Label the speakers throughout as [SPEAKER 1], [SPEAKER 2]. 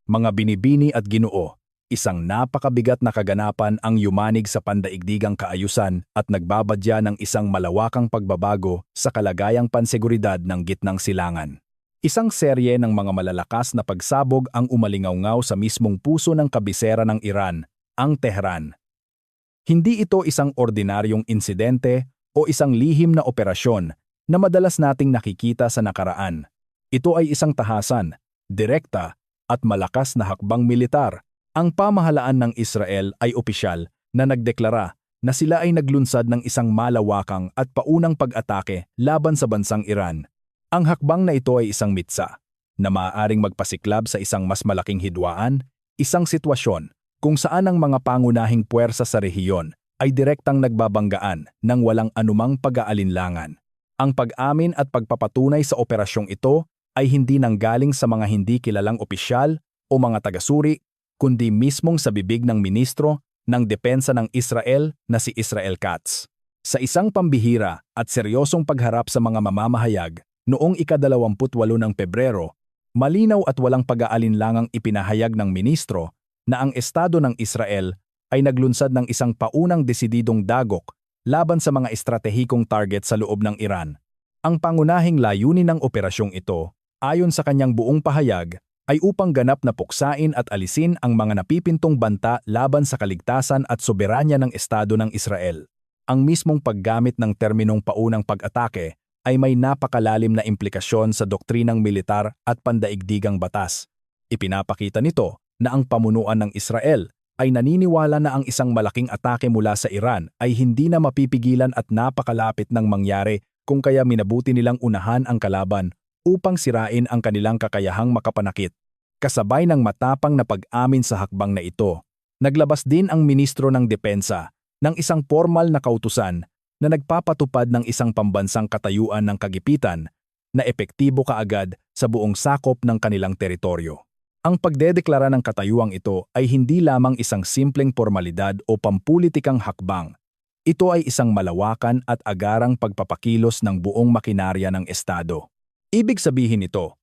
[SPEAKER 1] Mga binibini at Ginoo, isang napakabigat na kaganapan ang yumanig sa pandaigdigang kaayusan at nagbabadya ng isang malawakang pagbabago sa kalagayang panseguridad ng gitnang silangan. Isang serye ng mga malalakas na pagsabog ang umalingaw-ngaw sa mismong puso ng kabisera ng Iran, ang Tehran. Hindi ito isang ordinaryong insidente o isang lihim na operasyon na madalas nating nakikita sa nakaraan. Ito ay isang tahasan, direkta, at malakas na hakbang militar. Ang pamahalaan ng Israel ay opisyal na nagdeklara na sila ay naglunsad ng isang malawakang at paunang pag-atake laban sa bansang Iran. Ang hakbang na ito ay isang mitsa na maaaring magpasiklab sa isang mas malaking hidwaan, isang sitwasyon kung saan ang mga pangunahing puwersa sa rehiyon ay direktang nagbabanggaan ng walang anumang pag-aalinlangan. Ang pag-amin at pagpapatunay sa operasyong ito ay hindi nanggaling sa mga hindi kilalang opisyal o mga tagasuri, kundi mismong sa bibig ng ministro ng depensa ng Israel na si Israel Katz. Sa isang pambihira at seryosong pagharap sa mga mamamahayag, noong ika-28 ng Pebrero, malinaw at walang pag-aalinlangang ipinahayag ng ministro na ang Estado ng Israel ay naglunsad ng isang paunang desididong dagok laban sa mga estratehikong target sa loob ng Iran. Ang pangunahing layunin ng operasyong ito, ayon sa kanyang buong pahayag, ay upang ganap na puksain at alisin ang mga napipintong banta laban sa kaligtasan at soberanya ng Estado ng Israel. Ang mismong paggamit ng terminong paunang pag-atake ay may napakalalim na implikasyon sa doktrinang militar at pandaigdigang batas. Ipinapakita nito na ang pamunuan ng Israel ay naniniwala na ang isang malaking atake mula sa Iran ay hindi na mapipigilan at napakalapit ng mangyari, kung kaya minabuti nilang unahan ang kalaban upang sirain ang kanilang kakayahang makapanakit. Kasabay ng matapang na pag-amin sa hakbang na ito, naglabas din ang Ministro ng Depensa ng isang formal na kautusan na nagpapatupad ng isang pambansang katayuan ng kagipitan na epektibo kaagad sa buong sakop ng kanilang teritoryo. Ang pagdedeklara ng katayuang ito ay hindi lamang isang simpleng formalidad o pampulitikang hakbang. Ito ay isang malawakan at agarang pagpapakilos ng buong makinarya ng Estado. Ibig sabihin nito,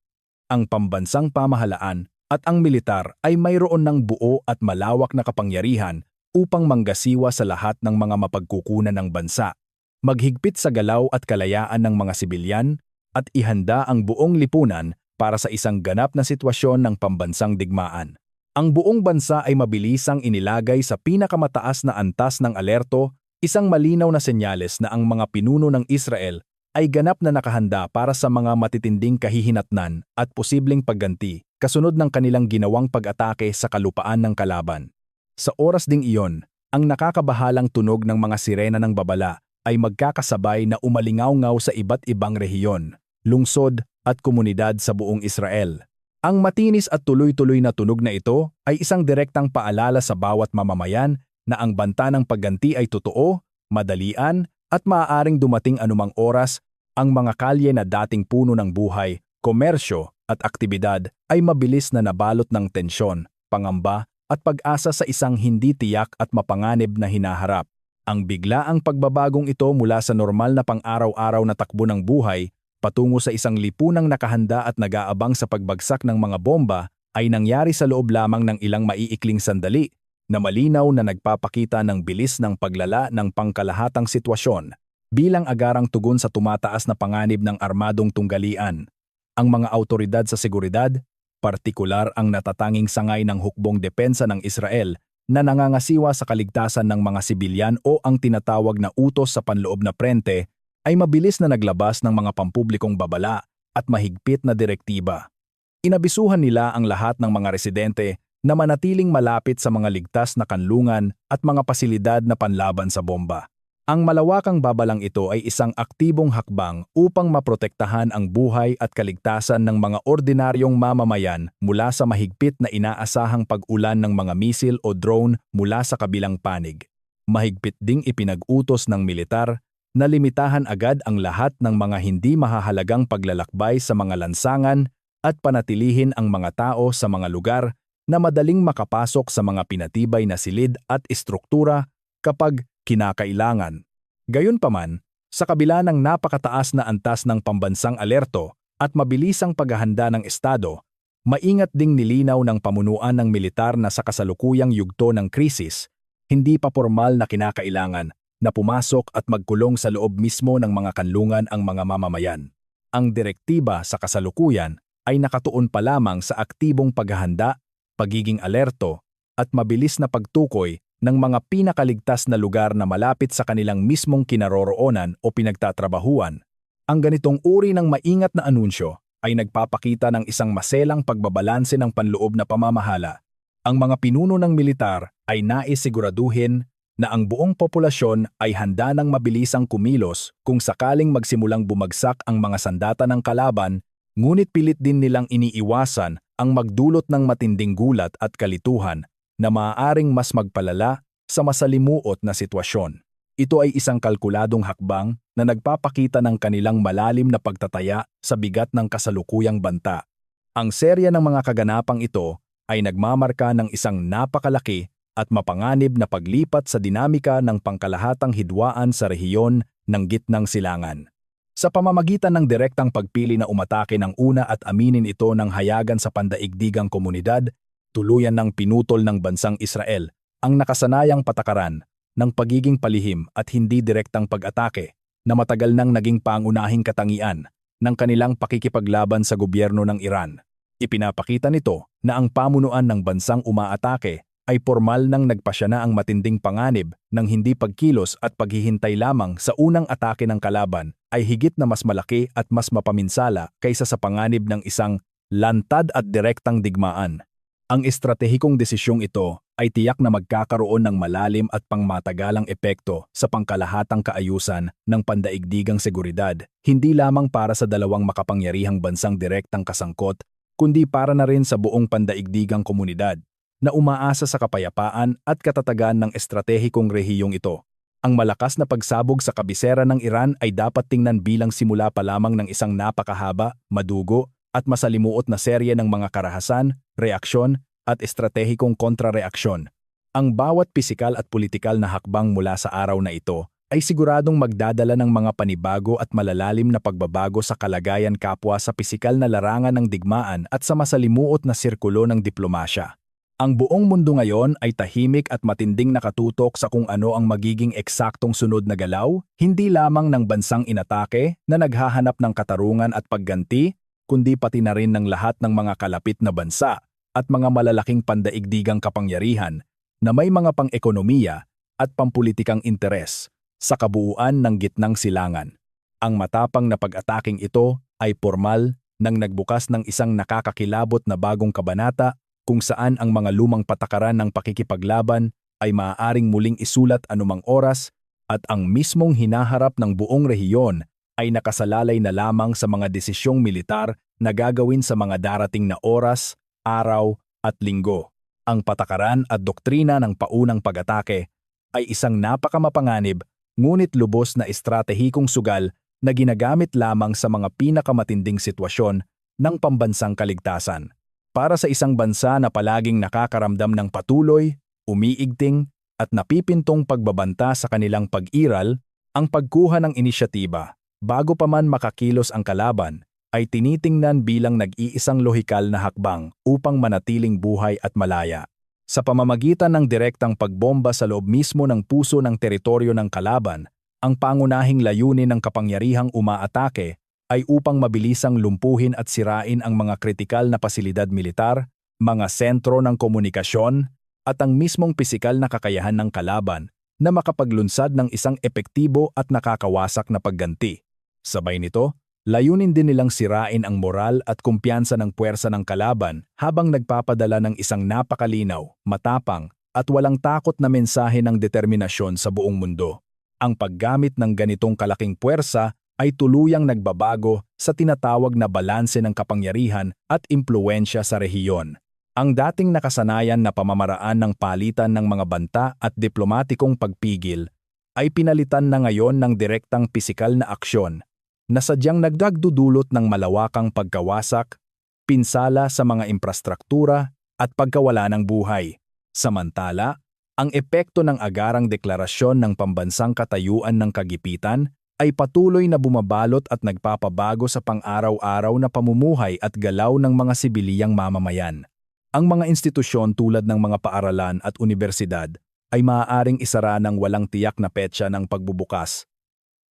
[SPEAKER 1] ang pambansang pamahalaan at ang militar ay mayroon ng buo at malawak na kapangyarihan upang manggasiwa sa lahat ng mga mapagkukunan ng bansa, maghigpit sa galaw at kalayaan ng mga sibilyan, at ihanda ang buong lipunan para sa isang ganap na sitwasyon ng pambansang digmaan. Ang buong bansa ay mabilisang inilagay sa pinakamataas na antas ng alerto, isang malinaw na senyales na ang mga pinuno ng Israel ay ganap na nakahanda para sa mga matitinding kahihinatnan at posibleng pagganti kasunod ng kanilang ginawang pag-atake sa kalupaan ng kalaban. Sa oras ding iyon, ang nakakabahalang tunog ng mga sirena ng babala ay magkakasabay na umalingaw-ngaw sa iba't ibang rehiyon, lungsod at komunidad sa buong Israel. Ang matinis at tuloy-tuloy na tunog na ito ay isang direktang paalala sa bawat mamamayan na ang banta ng pagganti ay totoo, madalian, at maaaring dumating anumang oras. Ang mga kalye na dating puno ng buhay, komersyo at aktibidad ay mabilis na nabalot ng tensyon, pangamba at pag-asa sa isang hindi tiyak at mapanganib na hinaharap. Ang biglaang pagbabagong ito mula sa normal na pang-araw-araw na takbo ng buhay patungo sa isang lipunang nakahanda at nag-aabang sa pagbagsak ng mga bomba ay nangyari sa loob lamang ng ilang maiikling sandali na malinaw na nagpapakita ng bilis ng paglala ng pangkalahatang sitwasyon. Bilang agarang tugon sa tumataas na panganib ng armadong tunggalian, ang mga awtoridad sa seguridad, partikular ang natatanging sangay ng hukbong depensa ng Israel na nangangasiwa sa kaligtasan ng mga sibilyan o ang tinatawag na utos sa panloob na prente, ay mabilis na naglabas ng mga pampublikong babala at mahigpit na direktiba. Inabisuhan nila ang lahat ng mga residente na manatiling malapit sa mga ligtas na kanlungan at mga pasilidad na panlaban sa bomba. Ang malawakang babalang ito ay isang aktibong hakbang upang maprotektahan ang buhay at kaligtasan ng mga ordinaryong mamamayan mula sa mahigpit na inaasahang pag-ulan ng mga misil o drone mula sa kabilang panig. Mahigpit ding ipinag-utos ng militar na limitahan agad ang lahat ng mga hindi mahahalagang paglalakbay sa mga lansangan at panatilihin ang mga tao sa mga lugar na madaling makapasok sa mga pinatibay na silid at istruktura kapag kinakailangan. Gayunpaman, sa kabila ng napakataas na antas ng pambansang alerto at mabilisang paghahanda ng Estado, Maingat ding nilinaw ng pamunuan ng militar na sa kasalukuyang yugto ng krisis, hindi pa formal na kinakailangan na pumasok at magkulong sa loob mismo ng mga kanlungan ang mga mamamayan. Ang direktiba sa kasalukuyan ay nakatuon pa lamang sa aktibong paghahanda, pagiging alerto, at mabilis na pagtukoy ng mga pinakaligtas na lugar na malapit sa kanilang mismong kinaroroonan o pinagtatrabahuan. Ang ganitong uri ng maingat na anunsyo ay nagpapakita ng isang maselang pagbabalanse ng panloob na pamamahala. Ang mga pinuno ng militar ay nais siguraduhin na ang buong populasyon ay handa ng mabilisang kumilos kung sakaling magsimulang bumagsak ang mga sandata ng kalaban, ngunit pilit din nilang iniiwasan ang magdulot ng matinding gulat at kalituhan na maaaring mas magpalala sa masalimuot na sitwasyon. Ito ay isang kalkuladong hakbang na nagpapakita ng kanilang malalim na pagtataya sa bigat ng kasalukuyang banta. Ang serya ng mga kaganapang ito ay nagmamarka ng isang napakalaki at mapanganib na paglipat sa dinamika ng pangkalahatang hidwaan sa rehiyon ng Gitnang Silangan. Sa pamamagitan ng direktang pagpili na umatake ng una at aminin ito ng hayagan sa pandaigdigang komunidad, tuluyan ng pinutol ng bansang Israel ang nakasanayang patakaran ng pagiging palihim at hindi direktang pag-atake na matagal nang naging pangunahing katangian ng kanilang pakikipaglaban sa gobyerno ng Iran. Ipinapakita nito na ang pamunuan ng bansang umaatake ay formal nang nagpasya na ang matinding panganib ng hindi pagkilos at paghihintay lamang sa unang atake ng kalaban ay higit na mas malaki at mas mapaminsala kaysa sa panganib ng isang lantad at direktang digmaan. Ang estratehikong desisyong ito ay tiyak na magkakaroon ng malalim at pangmatagalang epekto sa pangkalahatang kaayusan ng pandaigdigang seguridad, hindi lamang para sa dalawang makapangyarihang bansang direktang kasangkot, kundi para na rin sa buong pandaigdigang komunidad na umaasa sa kapayapaan at katatagan ng estratehikong rehiyong ito. Ang malakas na pagsabog sa kabisera ng Iran ay dapat tingnan bilang simula pa lamang ng isang napakahaba, madugo, at masalimuot na serye ng mga karahasan, reaksyon, at estratehikong kontrareaksyon. Ang bawat pisikal at politikal na hakbang mula sa araw na ito ay siguradong magdadala ng mga panibago at malalalim na pagbabago sa kalagayan kapwa sa pisikal na larangan ng digmaan at sa masalimuot na sirkulo ng diplomasya. Ang buong mundo ngayon ay tahimik at matinding nakatutok sa kung ano ang magiging eksaktong sunod na galaw, hindi lamang ng bansang inatake na naghahanap ng katarungan at pagganti, kundi pati na rin ng lahat ng mga kalapit na bansa at mga malalaking pandaigdigang kapangyarihan na may mga pang-ekonomiya at pampulitikang interes sa kabuuan ng Gitnang Silangan. Ang matapang na pag-ataking ito ay formal nang nagbukas ng isang nakakakilabot na bagong kabanata kung saan ang mga lumang patakaran ng pakikipaglaban ay maaaring muling isulat anumang oras at ang mismong hinaharap ng buong rehiyon ay nakasalalay na lamang sa mga desisyong militar na gagawin sa mga darating na oras, araw at linggo. Ang patakaran at doktrina ng paunang pag-atake ay isang napakamapanganib ngunit lubos na estratehikong sugal na ginagamit lamang sa mga pinakamatinding sitwasyon ng pambansang kaligtasan. Para sa isang bansa na palaging nakakaramdam ng patuloy, umiigting at napipintong pagbabanta sa kanilang pag-iral, ang pagkuha ng inisyatiba bago pa man makakilos ang kalaban, ay tinitingnan bilang nag-iisang lohikal na hakbang upang manatiling buhay at malaya. Sa pamamagitan ng direktang pagbomba sa loob mismo ng puso ng teritoryo ng kalaban, ang pangunahing layunin ng kapangyarihang umaatake ay upang mabilisang lumpuhin at sirain ang mga kritikal na pasilidad militar, mga sentro ng komunikasyon, at ang mismong pisikal na kakayahan ng kalaban na makapaglunsad ng isang epektibo at nakakawasak na pagganti. Sabay nito, layunin din nilang sirain ang moral at kumpiyansa ng puwersa ng kalaban habang nagpapadala ng isang napakalinaw, matapang, at walang takot na mensahe ng determinasyon sa buong mundo. Ang paggamit ng ganitong kalaking puwersa ay tuluyang nagbabago sa tinatawag na balanse ng kapangyarihan at impluwensya sa rehiyon. Ang dating nakasanayan na pamamaraan ng palitan ng mga banta at diplomatikong pagpigil ay pinalitan na ngayon ng direktang pisikal na aksyon na sadyang nagdagdudulot ng malawakang pagkawasak, pinsala sa mga infrastruktura at pagkawala ng buhay. Samantala, ang epekto ng agarang deklarasyon ng pambansang katayuan ng kagipitan ay patuloy na bumabalot at nagpapabago sa pang-araw-araw na pamumuhay at galaw ng mga sibiliyang mamamayan. Ang mga institusyon tulad ng mga paaralan at unibersidad ay maaaring isara ng walang tiyak na petsa ng pagbubukas.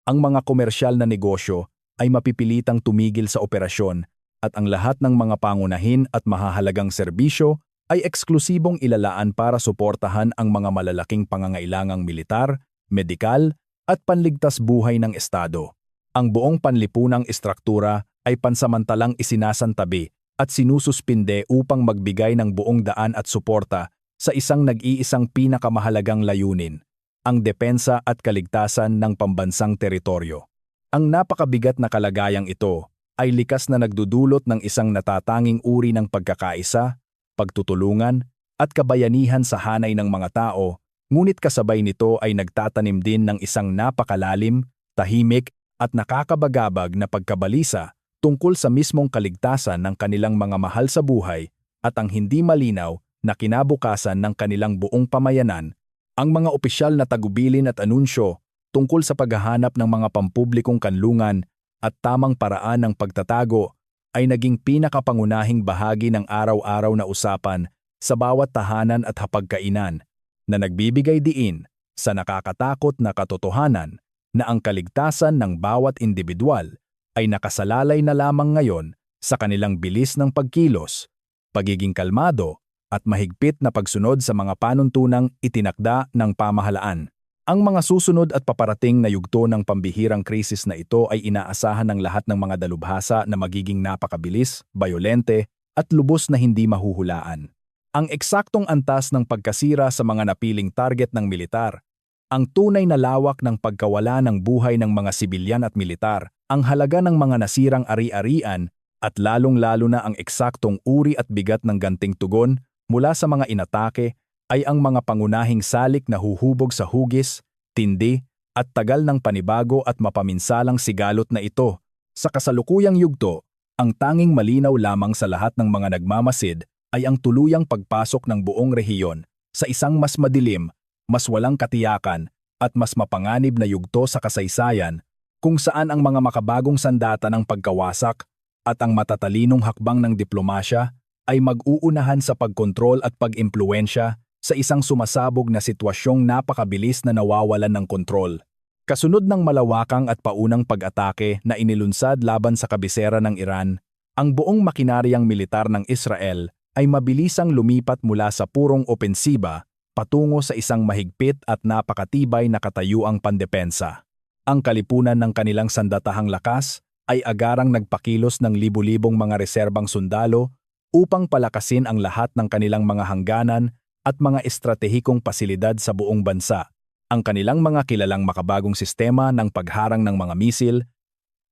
[SPEAKER 1] Ang mga komersyal na negosyo ay mapipilitang tumigil sa operasyon at ang lahat ng mga pangunahin at mahahalagang serbisyo ay eksklusibong ilalaan para suportahan ang mga malalaking pangangailangang militar, medikal, at panligtas buhay ng Estado. Ang buong panlipunang istruktura ay pansamantalang isinasantabi at sinususpinde upang magbigay ng buong daan at suporta sa isang nag-iisang pinakamahalagang layunin, ang depensa at kaligtasan ng pambansang teritoryo. Ang napakabigat na kalagayang ito ay likas na nagdudulot ng isang natatanging uri ng pagkakaisa, pagtutulungan, at kabayanihan sa hanay ng mga tao. Ngunit kasabay nito ay nagtatanim din ng isang napakalalim, tahimik at nakakabagabag na pagkabalisa tungkol sa mismong kaligtasan ng kanilang mga mahal sa buhay at ang hindi malinaw na kinabukasan ng kanilang buong pamayanan. Ang mga opisyal na tagubilin at anunsyo tungkol sa paghahanap ng mga pampublikong kanlungan at tamang paraan ng pagtatago ay naging pinakapangunahing bahagi ng araw-araw na usapan sa bawat tahanan at hapagkainan, na nagbibigay diin sa nakakatakot na katotohanan na ang kaligtasan ng bawat individual ay nakasalalay na lamang ngayon sa kanilang bilis ng pagkilos, pagiging kalmado, at mahigpit na pagsunod sa mga panuntunang itinakda ng pamahalaan. Ang mga susunod at paparating na yugto ng pambihirang krisis na ito ay inaasahan ng lahat ng mga dalubhasa na magiging napakabilis, bayolente, at lubos na hindi mahuhulaan. Ang eksaktong antas ng pagkasira sa mga napiling target ng militar, ang tunay na lawak ng pagkawala ng buhay ng mga sibilyan at militar, ang halaga ng mga nasirang ari-arian, at lalong-lalo na ang eksaktong uri at bigat ng ganting tugon mula sa mga inatake ay ang mga pangunahing salik na huhubog sa hugis, tindi, at tagal ng panibago at mapaminsalang sigalot na ito. Sa kasalukuyang yugto, ang tanging malinaw lamang sa lahat ng mga nagmamasid ay ang tuluyang pagpasok ng buong rehiyon sa isang mas madilim, mas walang katiyakan, at mas mapanganib na yugto sa kasaysayan, kung saan ang mga makabagong sandata ng pagkawasak at ang matatalinong hakbang ng diplomasya ay mag-uunahan sa pagkontrol at pag-impluwensya sa isang sumasabog na sitwasyong napakabilis na nawawalan ng kontrol. Kasunod ng malawakang at paunang pag-atake na inilunsad laban sa kabisera ng Iran, ang buong makinaryang militar ng Israel ay mabilisang lumipat mula sa purong opensiba patungo sa isang mahigpit at napakatibay na katayuang pandepensa. Ang kalipunan ng kanilang sandatahang lakas ay agarang nagpakilos ng libu-libong mga reserbang sundalo upang palakasin ang lahat ng kanilang mga hangganan at mga estratehikong pasilidad sa buong bansa. Ang kanilang mga kilalang makabagong sistema ng pagharang ng mga misil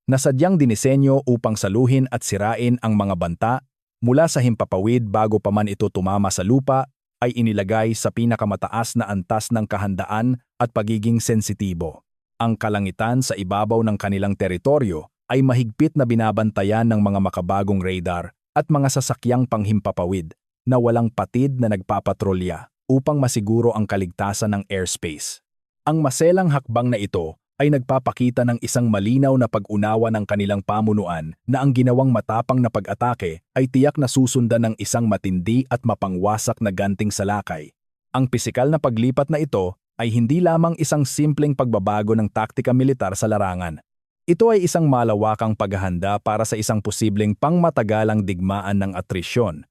[SPEAKER 1] na sadyang dinisenyo upang saluhin at sirain ang mga banta mula sa himpapawid bago pa man ito tumama sa lupa, ay inilagay sa pinakamataas na antas ng kahandaan at pagiging sensitibo. Ang kalangitan sa ibabaw ng kanilang teritoryo ay mahigpit na binabantayan ng mga makabagong radar at mga sasakyang panghimpapawid na walang patid na nagpapatrolya upang masiguro ang kaligtasan ng airspace. Ang maselang hakbang na ito ay nagpapakita ng isang malinaw na pag-unawa ng kanilang pamunuan na ang ginawang matapang na pag-atake ay tiyak na susundan ng isang matindi at mapangwasak na ganting salakay. Ang pisikal na paglipat na ito ay hindi lamang isang simpleng pagbabago ng taktika militar sa larangan. Ito ay isang malawakang paghahanda para sa isang posibleng pangmatagalang digmaan ng atrisyon,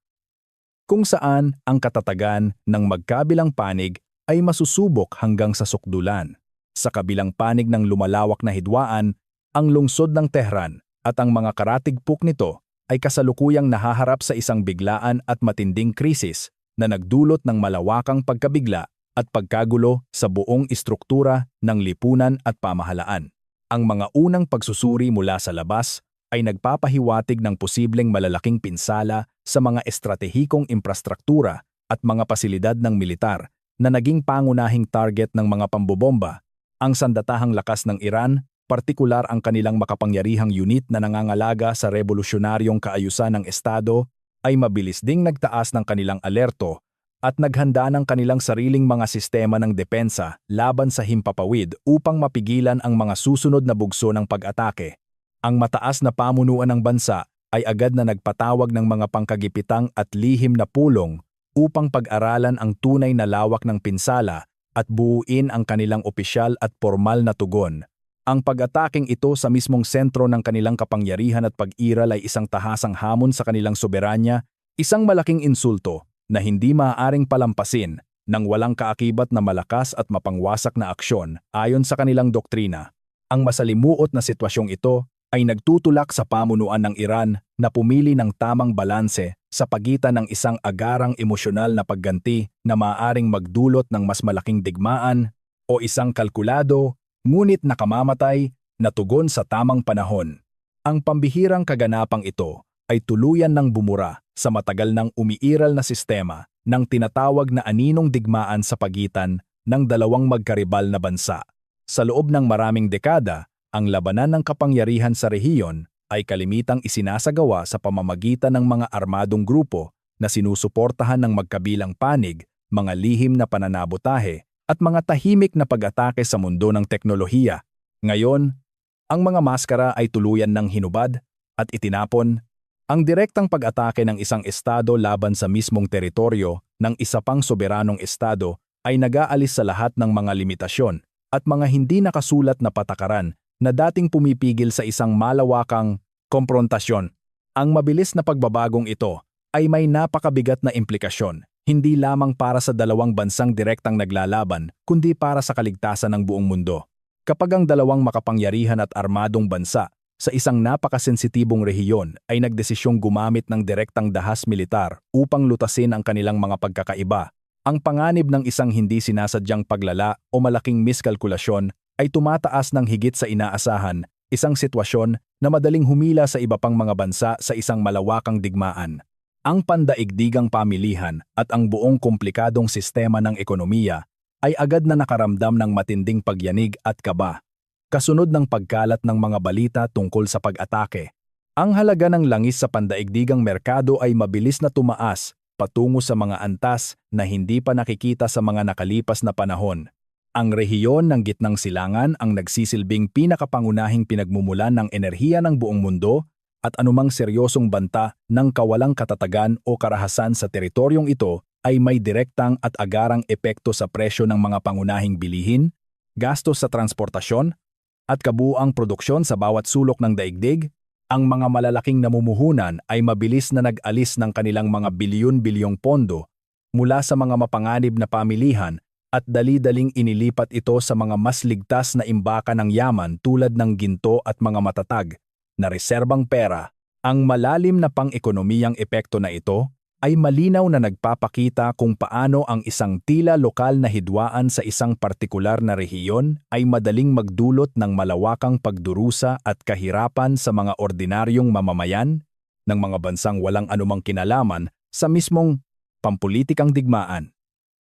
[SPEAKER 1] kung saan ang katatagan ng magkabilang panig ay masusubok hanggang sa sukdulan. Sa kabilang panig ng lumalawak na hidwaan, ang lungsod ng Tehran at ang mga karatigpuk nito ay kasalukuyang nahaharap sa isang biglaan at matinding krisis na nagdulot ng malawakang pagkabigla at pagkagulo sa buong istruktura ng lipunan at pamahalaan. Ang mga unang pagsusuri mula sa labas ay nagpapahiwatig ng posibleng malalaking pinsala sa mga estratehikong infrastruktura at mga pasilidad ng militar na naging pangunahing target ng mga pambobomba. Ang sandatahang lakas ng Iran, partikular ang kanilang makapangyarihang unit na nangangalaga sa revolusyonaryong kaayusan ng Estado, ay mabilis ding nagtaas ng kanilang alerto at naghanda ng kanilang sariling mga sistema ng depensa laban sa himpapawid upang mapigilan ang mga susunod na bugso ng pag-atake. Ang mataas na pamunuan ng bansa ay agad na nagpatawag ng mga pangkagipitang at lihim na pulong upang pag-aralan ang tunay na lawak ng pinsala at buuin ang kanilang opisyal at formal na tugon. Ang pag-ataking ito sa mismong sentro ng kanilang kapangyarihan at pag-iral ay isang tahasang hamon sa kanilang soberanya, isang malaking insulto na hindi maaaring palampasin ng walang kaakibat na malakas at mapangwasak na aksyon ayon sa kanilang doktrina. Ang masalimuot na sitwasyong ito ay nagtutulak sa pamunuan ng Iran na pumili ng tamang balanse sa pagitan ng isang agarang emosyonal na pagganti na maaaring magdulot ng mas malaking digmaan o isang kalkulado ngunit nakamamatay na tugon sa tamang panahon. Ang pambihirang kaganapang ito ay tuluyan ng bumura sa matagal ng umiiral na sistema ng tinatawag na aninong digmaan sa pagitan ng dalawang magkaribal na bansa. Sa loob ng maraming dekada, ang labanan ng kapangyarihan sa rehiyon ay kalimitang isinasagawa sa pamamagitan ng mga armadong grupo na sinusuportahan ng magkabilang panig, mga lihim na pananabotahe, at mga tahimik na pag-atake sa mundo ng teknolohiya. Ngayon, ang mga maskara ay tuluyan ng hinubad at itinapon. Ang direktang pag-atake ng isang estado laban sa mismong teritoryo ng isa pang soberanong estado ay nag-aalis sa lahat ng mga limitasyon at mga hindi nakasulat na patakaran na dating pumipigil sa isang malawakang komprontasyon. Ang mabilis na pagbabagong ito ay may napakabigat na implikasyon, hindi lamang para sa dalawang bansang direktang naglalaban, kundi para sa kaligtasan ng buong mundo. Kapag ang dalawang makapangyarihan at armadong bansa sa isang napakasensitibong rehiyon ay nagdesisyong gumamit ng direktang dahas militar upang lutasin ang kanilang mga pagkakaiba, ang panganib ng isang hindi sinasadyang paglala o malaking miskalkulasyon ay tumataas ng higit sa inaasahan, isang sitwasyon na madaling humila sa iba pang mga bansa sa isang malawakang digmaan. Ang pandaigdigang pamilihan at ang buong komplikadong sistema ng ekonomiya ay agad na nakaramdam ng matinding pagyanig at kaba. Kasunod ng pagkalat ng mga balita tungkol sa pag-atake, ang halaga ng langis sa pandaigdigang merkado ay mabilis na tumaas patungo sa mga antas na hindi pa nakikita sa mga nakalipas na panahon. Ang rehiyon ng Gitnang Silangan ang nagsisilbing pinakapangunahing pinagmumulan ng enerhiya ng buong mundo at anumang seryosong banta ng kawalang katatagan o karahasan sa teritoryong ito ay may direktang at agarang epekto sa presyo ng mga pangunahing bilihin, gastos sa transportasyon, at kabuuang produksyon sa bawat sulok ng daigdig. Ang mga malalaking namumuhunan ay mabilis na nag-alis ng kanilang mga bilyon-bilyong pondo mula sa mga mapanganib na pamilihan at dali-daling inilipat ito sa mga mas ligtas na imbaka ng yaman tulad ng ginto at mga matatag na reserbang pera. Ang malalim na pang-ekonomiyang epekto na ito ay malinaw na nagpapakita kung paano ang isang tila lokal na hidwaan sa isang partikular na rehiyon ay madaling magdulot ng malawakang pagdurusa at kahirapan sa mga ordinaryong mamamayan ng mga bansang walang anumang kinalaman sa mismong pampulitikang digmaan.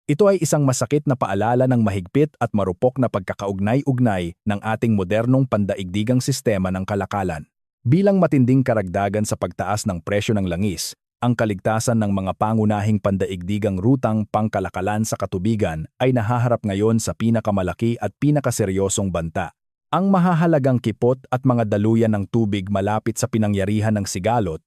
[SPEAKER 1] Ito ay isang masakit na paalala ng mahigpit at marupok na pagkakaugnay-ugnay ng ating modernong pandaigdigang sistema ng kalakalan. Bilang matinding karagdagan sa pagtaas ng presyo ng langis, ang kaligtasan ng mga pangunahing pandaigdigang rutang pangkalakalan sa katubigan ay nahaharap ngayon sa pinakamalaki at pinakaseryosong banta. Ang mahahalagang kipot at mga daluyan ng tubig malapit sa pinangyarihan ng sigalot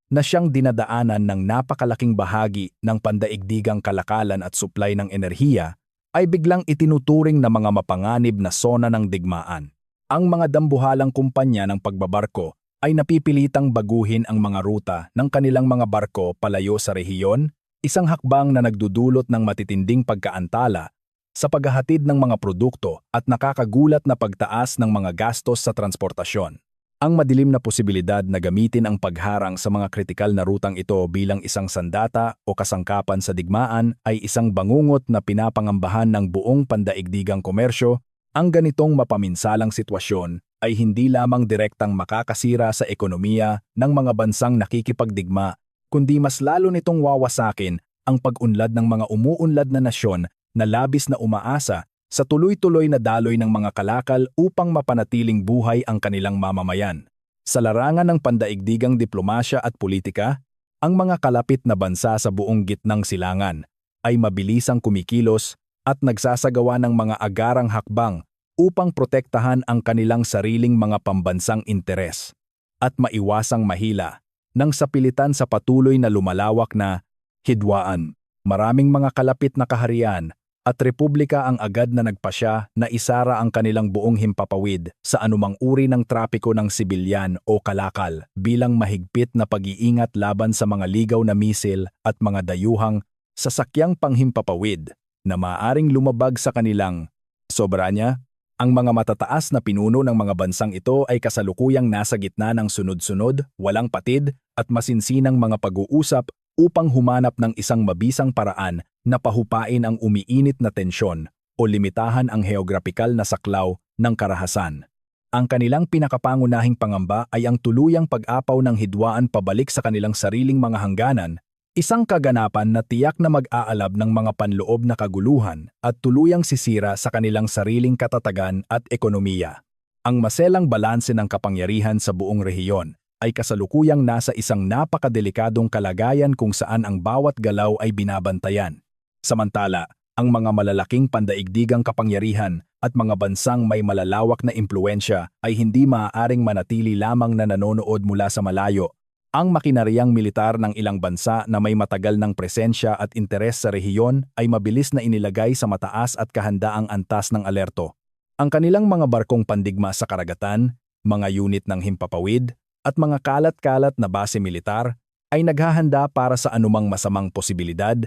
[SPEAKER 1] na siyang dinadaanan ng napakalaking bahagi ng pandaigdigang kalakalan at supply ng enerhiya ay biglang itinuturing na mga mapanganib na sona ng digmaan. Ang mga dambuhalang kumpanya ng pagbabarko ay napipilitang baguhin ang mga ruta ng kanilang mga barko palayo sa rehiyon, isang hakbang na nagdudulot ng matitinding pagkaantala sa paghahatid ng mga produkto at nakakagulat na pagtaas ng mga gastos sa transportasyon. Ang madilim na posibilidad na gamitin ang pagharang sa mga kritikal na rutang ito bilang isang sandata o kasangkapan sa digmaan ay isang bangungot na pinapangambahan ng buong pandaigdigang komersyo. Ang ganitong mapaminsalang sitwasyon ay hindi lamang direktang makakasira sa ekonomiya ng mga bansang nakikipagdigma, kundi mas lalo nitong wawasakin ang pag-unlad ng mga umuunlad na nasyon na labis na umaasa sa tuloy-tuloy na daloy ng mga kalakal upang mapanatiling buhay ang kanilang mamamayan. Sa larangan ng pandaigdigang diplomasya at politika, ang mga kalapit na bansa sa buong Gitnang Silangan ay mabilisang kumikilos at nagsasagawa ng mga agarang hakbang upang protektahan ang kanilang sariling mga pambansang interes at maiwasang mahila nang sapilitan sa patuloy na lumalawak na hidwaan. Maraming mga kalapit na kaharian at republika ang agad na nagpasya na isara ang kanilang buong himpapawid sa anumang uri ng trapiko ng sibilyan o kalakal bilang mahigpit na pag-iingat laban sa mga ligaw na misil at mga dayuhang sasakyang panghimpapawid na maaaring lumabag sa kanilang soberanya. Ang mga matataas na pinuno ng mga bansang ito ay kasalukuyang nasa gitna ng sunod-sunod, walang patid at masinsinang mga pag-uusap upang humanap ng isang mabisang paraan na pahupain ang umiinit na tensyon o limitahan ang heograpikal na saklaw ng karahasan. Ang kanilang pinakapangunahing pangamba ay ang tuluyang pag-apaw ng hidwaan pabalik sa kanilang sariling mga hangganan, isang kaganapan na tiyak na mag-aalab ng mga panloob na kaguluhan at tuluyang sisira sa kanilang sariling katatagan at ekonomiya. Ang maselang balanse ng kapangyarihan sa buong rehiyon ay kasalukuyang nasa isang napakadelikadong kalagayan kung saan ang bawat galaw ay binabantayan. Samantala, ang mga malalaking pandaigdigang kapangyarihan at mga bansang may malalawak na impluensya ay hindi maaaring manatili lamang na nanonood mula sa malayo. Ang makinaryang militar ng ilang bansa na may matagal ng presensya at interes sa rehiyon ay mabilis na inilagay sa mataas at kahandaang antas ng alerto. Ang kanilang mga barkong pandigma sa karagatan, mga unit ng himpapawid, at mga kalat-kalat na base militar ay naghahanda para sa anumang masamang posibilidad,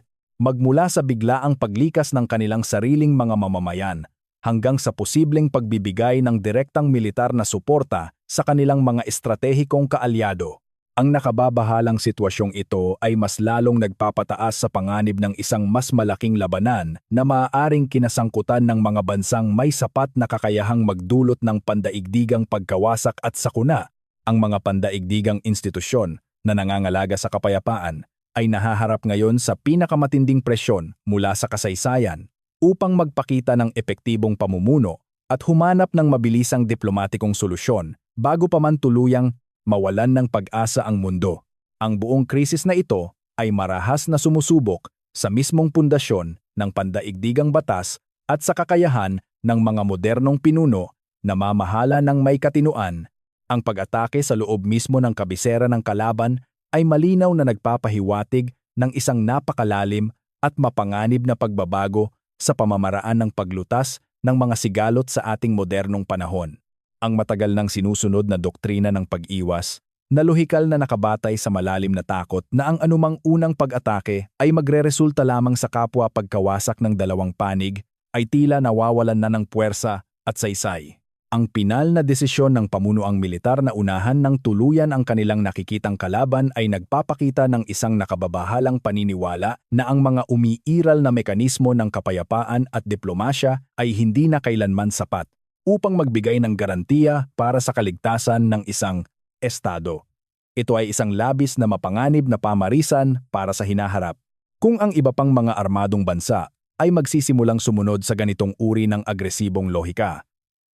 [SPEAKER 1] magmula sa biglaang paglikas ng kanilang sariling mga mamamayan hanggang sa posibleng pagbibigay ng direktang militar na suporta sa kanilang mga estratehikong kaalyado. Ang nakababahalang sitwasyong ito ay mas lalong nagpapataas sa panganib ng isang mas malaking labanan na maaaring kinasangkutan ng mga bansang may sapat na kakayahang magdulot ng pandaigdigang pagkawasak at sakuna. Ang mga pandaigdigang institusyon na nangangalaga sa kapayapaan ay nahaharap ngayon sa pinakamatinding presyon mula sa kasaysayan upang magpakita ng epektibong pamumuno at humanap ng mabilisang diplomatikong solusyon bago pa man tuluyang mawalan ng pag-asa ang mundo. Ang buong krisis na ito ay marahas na sumusubok sa mismong pundasyon ng pandaigdigang batas at sa kakayahan ng mga modernong pinuno na mamahala ng may katinuan. Ang pag-atake sa loob mismo ng kabisera ng kalaban ay malinaw na nagpapahiwatig ng isang napakalalim at mapanganib na pagbabago sa pamamaraan ng paglutas ng mga sigalot sa ating modernong panahon. Ang matagal nang sinusunod na doktrina ng pag-iwas, na lohikal na nakabatay sa malalim na takot na ang anumang unang pag-atake ay magreresulta lamang sa kapwa pagkawasak ng dalawang panig, ay tila nawawalan na ng puwersa at saysay. Ang pinal na desisyon ng pamunuang militar na unahan ng tuluyan ang kanilang nakikitang kalaban ay nagpapakita ng isang nakababahalang paniniwala na ang mga umiiral na mekanismo ng kapayapaan at diplomasya ay hindi na kailanman sapat upang magbigay ng garantiya para sa kaligtasan ng isang estado. Ito ay isang labis na mapanganib na pamarisan para sa hinaharap. Kung ang iba pang mga armadong bansa ay magsisimulang sumunod sa ganitong uri ng agresibong lohika,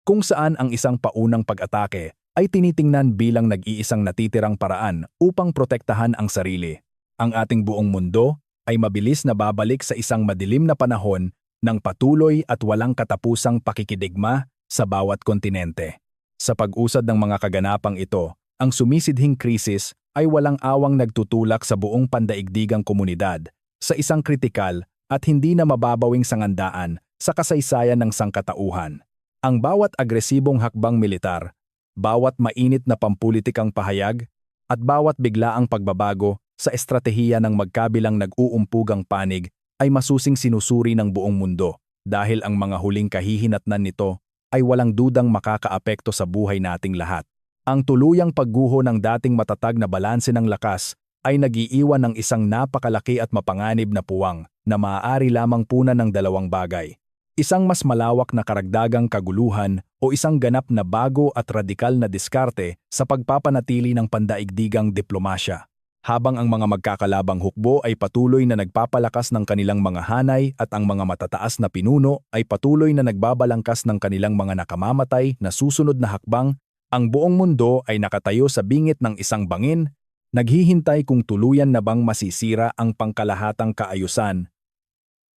[SPEAKER 1] kung saan ang isang paunang pag-atake ay tinitingnan bilang nag-iisang natitirang paraan upang protektahan ang sarili. Ang ating buong mundo ay mabilis na babalik sa isang madilim na panahon ng patuloy at walang katapusang pakikidigma sa bawat kontinente. Sa pag-usad ng mga kaganapang ito, ang sumisidhing krisis ay walang awang nagtutulak sa buong pandaigdigang komunidad sa isang kritikal at hindi na mababawing sangandaan sa kasaysayan ng sangkatauhan. Ang bawat agresibong hakbang militar, bawat mainit na pampulitikang pahayag, at bawat biglaang pagbabago sa estratehiya ng magkabilang nag-uumpugang panig ay masusing sinusuri ng buong mundo dahil ang mga huling kahihinatnan nito ay walang dudang makakaapekto sa buhay nating lahat. Ang tuluyang pagguho ng dating matatag na balanse ng lakas ay nagiiwan ng isang napakalaki at mapanganib na puwang na maaari lamang punan ng dalawang bagay. Isang mas malawak na karagdagang kaguluhan o isang ganap na bago at radikal na diskarte sa pagpapanatili ng pandaigdigang diplomasya. Habang ang mga magkakalabang hukbo ay patuloy na nagpapalakas ng kanilang mga hanay at ang mga matataas na pinuno ay patuloy na nagbabalangkas ng kanilang mga nakamamatay na susunod na hakbang, ang buong mundo ay nakatayo sa bingit ng isang bangin, naghihintay kung tuluyan na bang masisira ang pangkalahatang kaayusan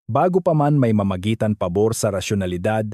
[SPEAKER 1] Bago pa man may mamagitan pabor sa rasyonalidad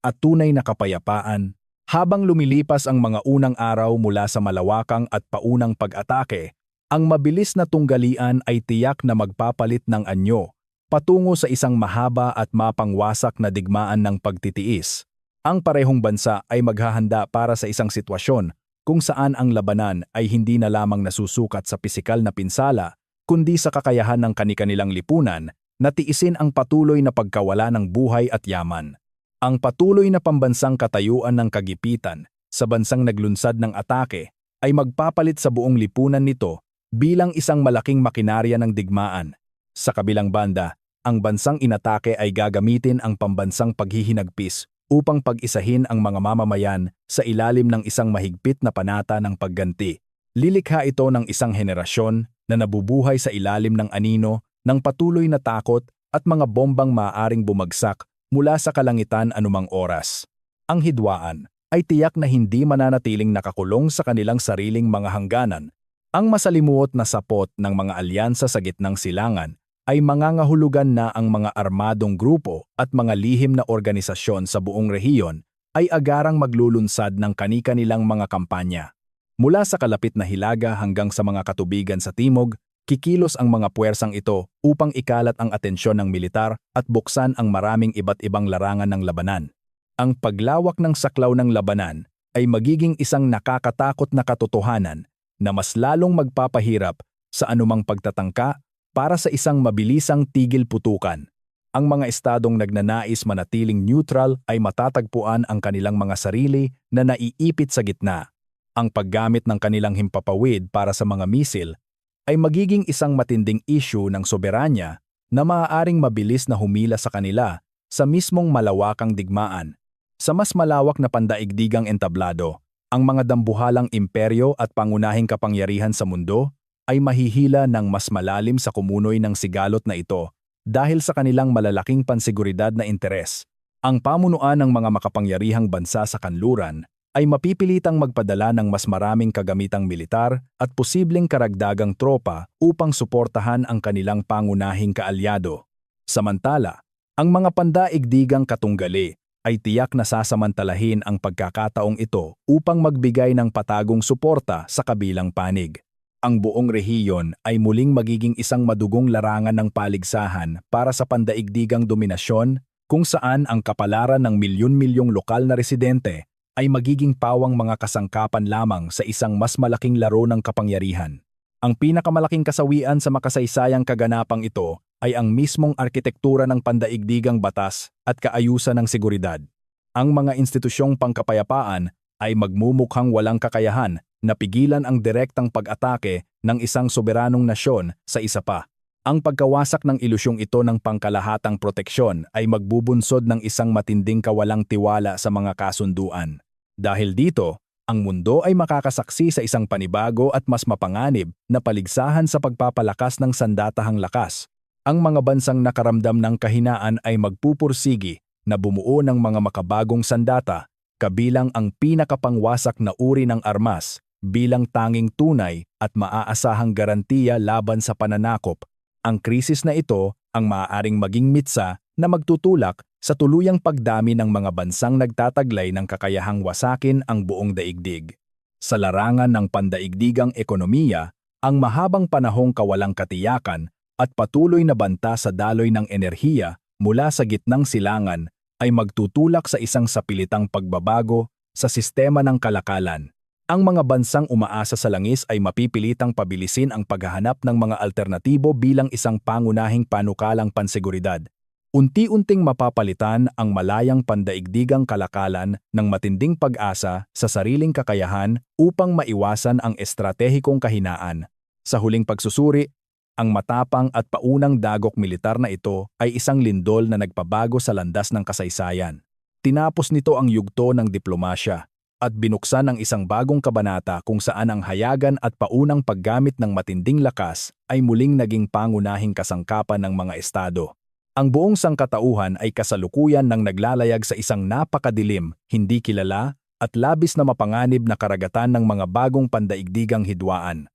[SPEAKER 1] at tunay na kapayapaan, habang lumilipas ang mga unang araw mula sa malawakang at paunang pag-atake, ang mabilis na tunggalian ay tiyak na magpapalit ng anyo patungo sa isang mahaba at mapangwasak na digmaan ng pagtitiis. Ang parehong bansa ay maghahanda para sa isang sitwasyon kung saan ang labanan ay hindi na lamang nasusukat sa pisikal na pinsala, kundi sa kakayahan ng kani-kanilang lipunan na tiisin ang patuloy na pagkawala ng buhay at yaman. Ang patuloy na pambansang katayuan ng kagipitan sa bansang naglunsad ng atake ay magpapalit sa buong lipunan nito bilang isang malaking makinarya ng digmaan. Sa kabilang banda, ang bansang inatake ay gagamitin ang pambansang paghihinagpis upang pag-isahin ang mga mamamayan sa ilalim ng isang mahigpit na panata ng pagganti. Lilikha ito ng isang henerasyon na nabubuhay sa ilalim ng anino ng patuloy na takot at mga bombang maaaring bumagsak mula sa kalangitan anumang oras. Ang hidwaan ay tiyak na hindi mananatiling nakakulong sa kanilang sariling mga hangganan. Ang masalimuot na sapot ng mga alyansa sa gitnang silangan ay mangangahulugan na ang mga armadong grupo at mga lihim na organisasyon sa buong rehiyon ay agarang maglulunsad ng kani-kanilang mga kampanya. Mula sa kalapit na hilaga hanggang sa mga katubigan sa timog, kikilos ang mga puwersang ito upang ikalat ang atensyon ng militar at buksan ang maraming iba't ibang larangan ng labanan. Ang paglawak ng saklaw ng labanan ay magiging isang nakakatakot na katotohanan na mas lalong magpapahirap sa anumang pagtatangka para sa isang mabilisang tigil putukan. Ang mga estadong nagnanais manatiling neutral ay matatagpuan ang kanilang mga sarili na naiipit sa gitna. Ang paggamit ng kanilang himpapawid para sa mga misil ay magiging isang matinding issue ng soberanya na maaaring mabilis na humila sa kanila sa mismong malawakang digmaan. Sa mas malawak na pandaigdigang entablado, ang mga dambuhalang imperyo at pangunahing kapangyarihan sa mundo ay mahihila ng mas malalim sa kumunoy ng sigalot na ito dahil sa kanilang malalaking pansiguridad na interes. Ang pamunuan ng mga makapangyarihang bansa sa kanluran ay mapipilitang magpadala ng mas maraming kagamitang militar at posibleng karagdagang tropa upang suportahan ang kanilang pangunahing kaalyado. Samantala, ang mga pandaigdigang katunggali ay tiyak na sasamantalahin ang pagkakataong ito upang magbigay ng patagong suporta sa kabilang panig. Ang buong rehiyon ay muling magiging isang madugong larangan ng paligsahan para sa pandaigdigang dominasyon kung saan ang kapalaran ng milyon-milyong lokal na residente ay magiging pawang mga kasangkapan lamang sa isang mas malaking laro ng kapangyarihan. Ang pinakamalaking kasawian sa makasaysayang kaganapang ito ay ang mismong arkitektura ng pandaigdigang batas at kaayusan ng seguridad. Ang mga institusyong pangkapayapaan ay magmumukhang walang kakayahan na pigilan ang direktang pag-atake ng isang soberanong nasyon sa isa pa. Ang pagkawasak ng ilusyong ito ng pangkalahatang proteksyon ay magbubunsod ng isang matinding kawalang tiwala sa mga kasunduan. Dahil dito, ang mundo ay makakasaksi sa isang panibago at mas mapanganib na paligsahan sa pagpapalakas ng sandatahang lakas. Ang mga bansang nakaramdam ng kahinaan ay magpupursigi na bumuo ng mga makabagong sandata, kabilang ang pinakapangwasak na uri ng armas, bilang tanging tunay at maaasahang garantiya laban sa pananakop. Ang krisis na ito ang maaaring maging mitsa na magtutulak sa tuluyang pagdami ng mga bansang nagtataglay ng kakayahang wasakin ang buong daigdig. Sa larangan ng pandaigdigang ekonomiya, ang mahabang panahong kawalang katiyakan at patuloy na banta sa daloy ng enerhiya mula sa gitnang silangan ay magtutulak sa isang sapilitang pagbabago sa sistema ng kalakalan. Ang mga bansang umaasa sa langis ay mapipilitang pabilisin ang paghahanap ng mga alternatibo bilang isang pangunahing panukalang panseguridad. Unti-unting mapapalitan ang malayang pandaigdigang kalakalan ng matinding pag-asa sa sariling kakayahan upang maiwasan ang estratehikong kahinaan. Sa huling pagsusuri, ang matapang at paunang dagok militar na ito ay isang lindol na nagpabago sa landas ng kasaysayan. Tinapos nito ang yugto ng diplomasya at binuksan ang isang bagong kabanata kung saan ang hayagan at paunang paggamit ng matinding lakas ay muling naging pangunahing kasangkapan ng mga estado. Ang buong sangkatauhan ay kasalukuyan ng naglalayag sa isang napakadilim, hindi kilala, at labis na mapanganib na karagatan ng mga bagong pandaigdigang hidwaan.